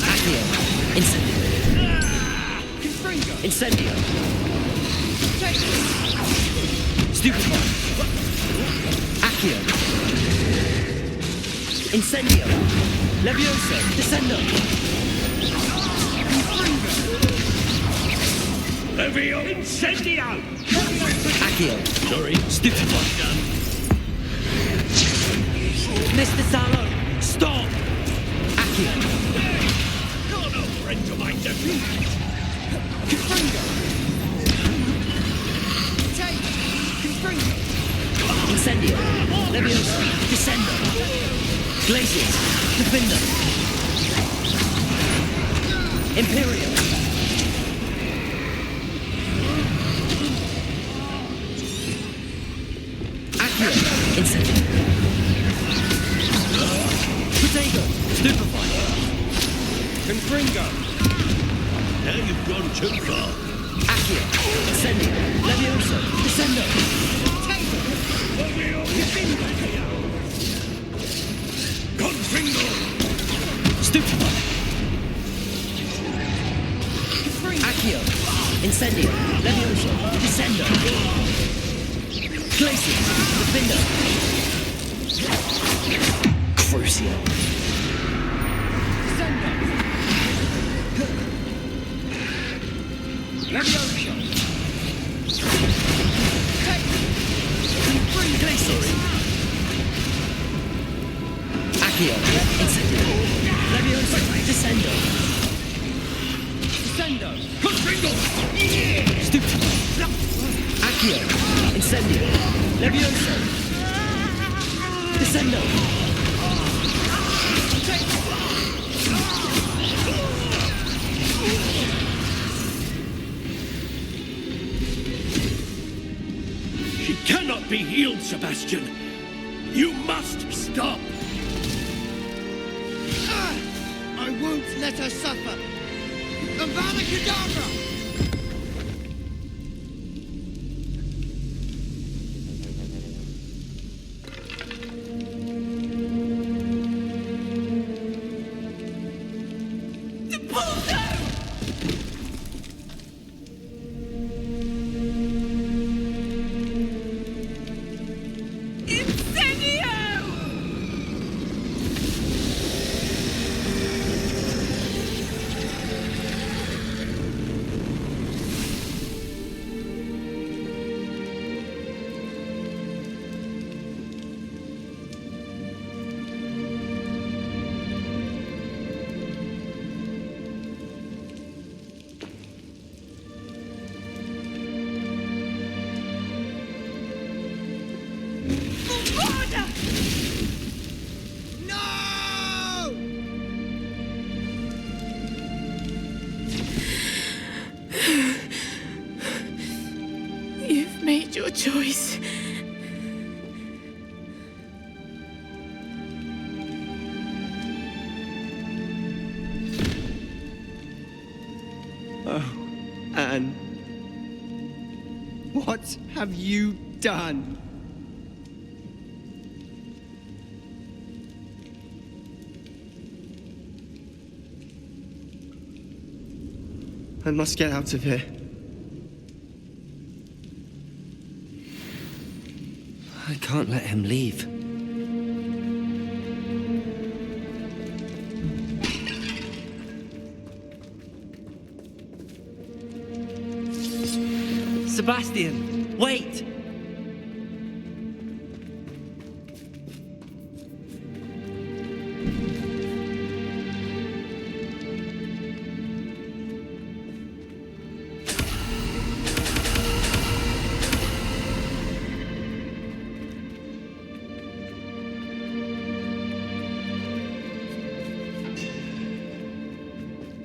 Accio! Incendio! Incendio! Stupefy! Accio! Incendio! Levioso! Descendo! Levio! Incendio! Accio. Sorry. Stupefy. Mr. Sallow, stop! Accio. You're no friend to my nephew! Confringo! Take! Confringo! Incendio. Leviosa. Descendo. Glacius. Defender. Imperial. Accio. Incendio. Protego. Stupefy. Confringo! Now you've gone too far. Accio. Incendio. Leviosa. Descendo. Confringo! Stupefy. Accio. Incendio. Leviosa. Descendo. Glacius. Defender. Crucio. Leviosa! Glacius. Accio. Incendio. Leviosa. Descendo. Descendo! Confringo! Stupefy. Accio. Incendio. Leviosa. Descendo. She cannot be healed, Sebastian. You must stop. I won't let her suffer. Avada Kedavra! You've made your choice. Oh, Anne. What have you done? I must get out of here. I can't let him leave. Sebastian, wait!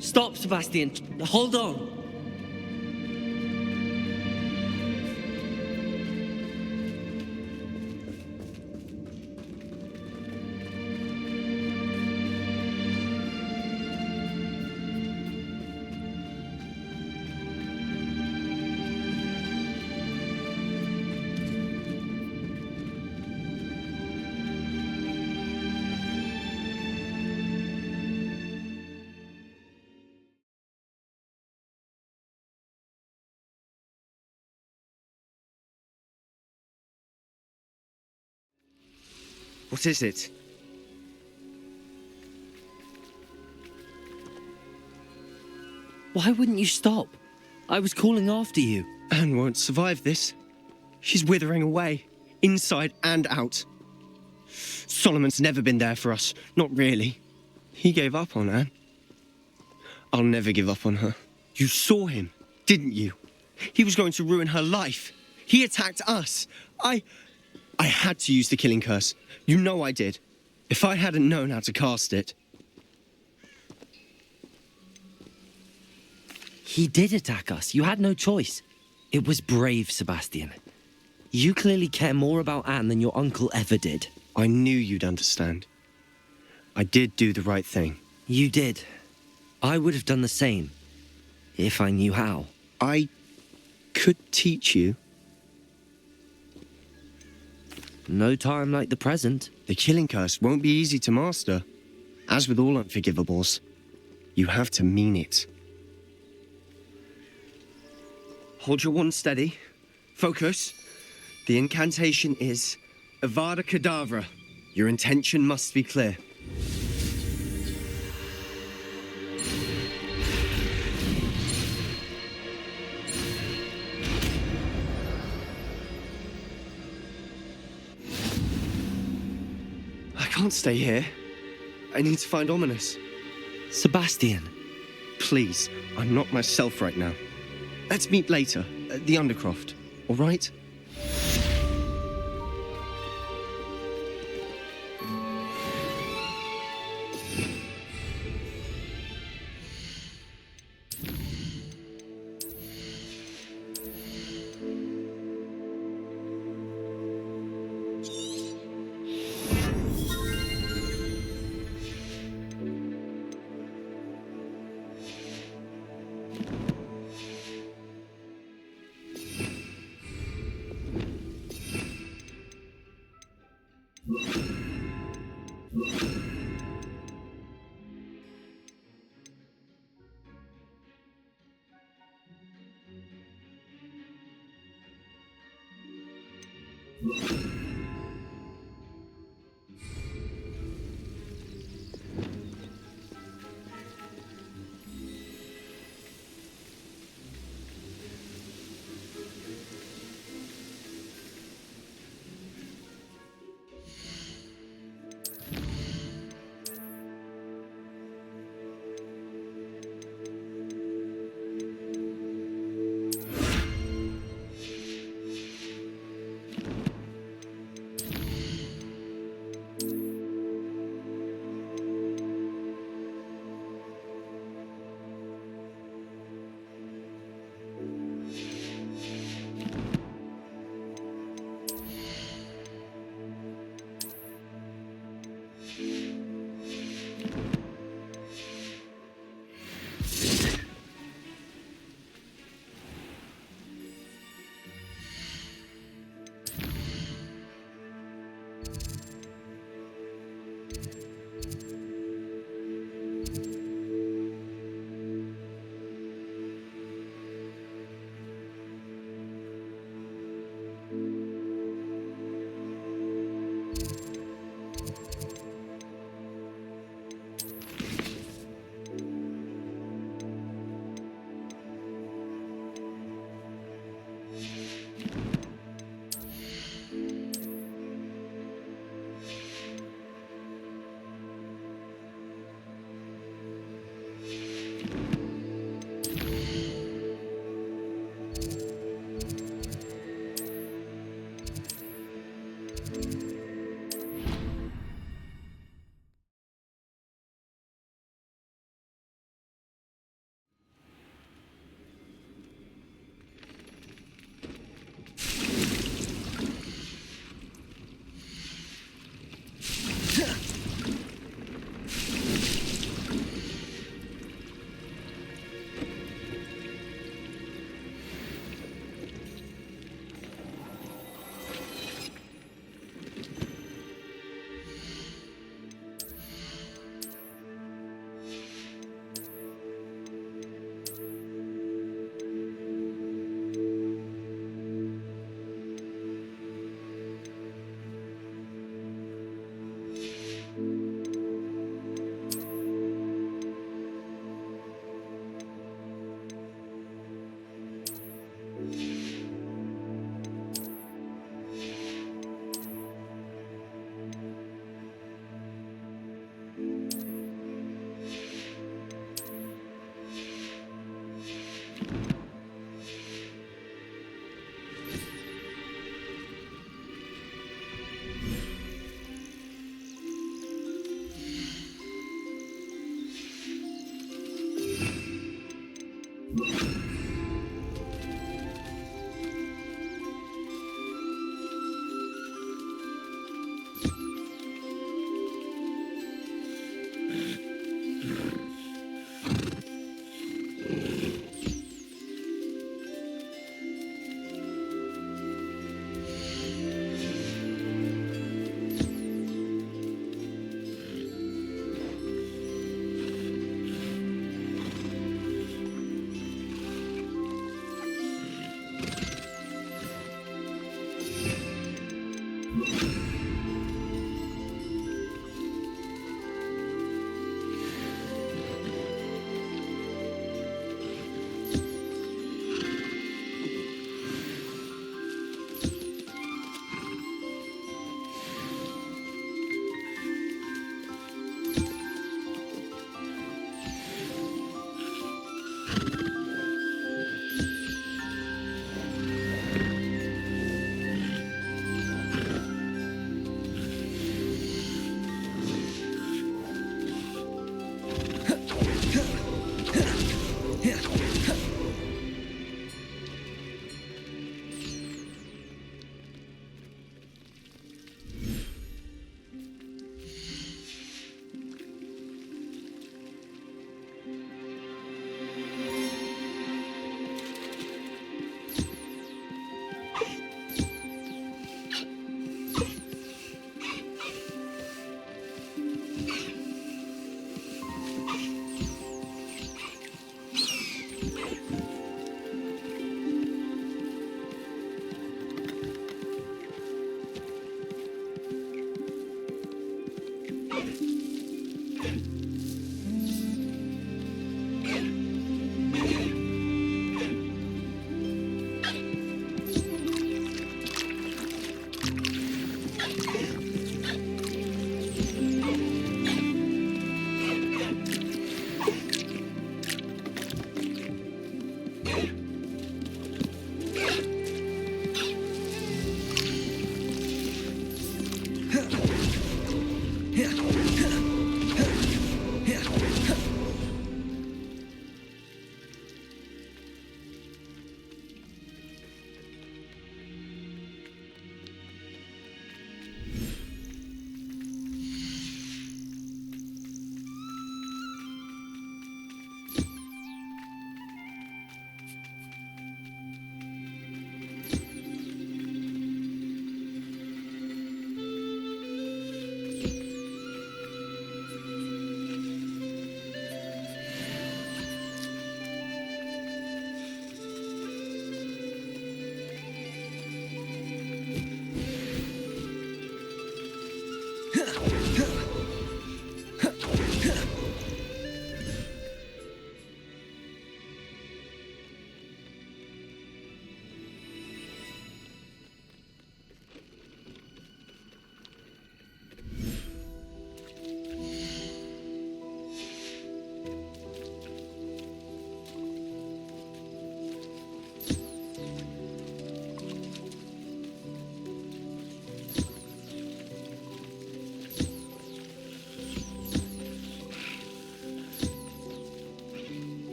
Stop, Sebastian. Hold on. What is it? Why wouldn't you stop? I was calling after you. Anne won't survive this. She's withering away, inside and out. Solomon's never been there for us, not really. He gave up on Anne. I'll never give up on her. You saw him, didn't you? He was going to ruin her life. He attacked us. I had to use the killing curse. You know I did. If I hadn't known how to cast it... He did attack us. You had no choice. It was brave, Sebastian. You clearly care more about Anne than your uncle ever did. I knew you'd understand. I did do the right thing. You did. I would have done the same, if I knew how. I could teach you. No time like the present. The killing curse won't be easy to master. As with all unforgivables, you have to mean it. Hold your wand steady. Focus. The incantation is Avada Kedavra. Your intention must be clear. I can't stay here. I need to find Ominous. Sebastian. Please, I'm not myself right now. Let's meet later, at the Undercroft, all right?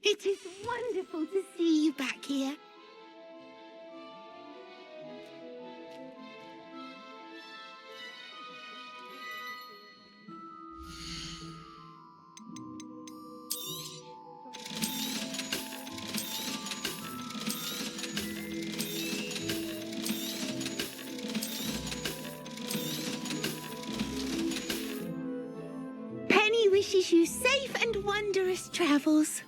It is wonderful to see you back here. Penny wishes you safe and wondrous travels.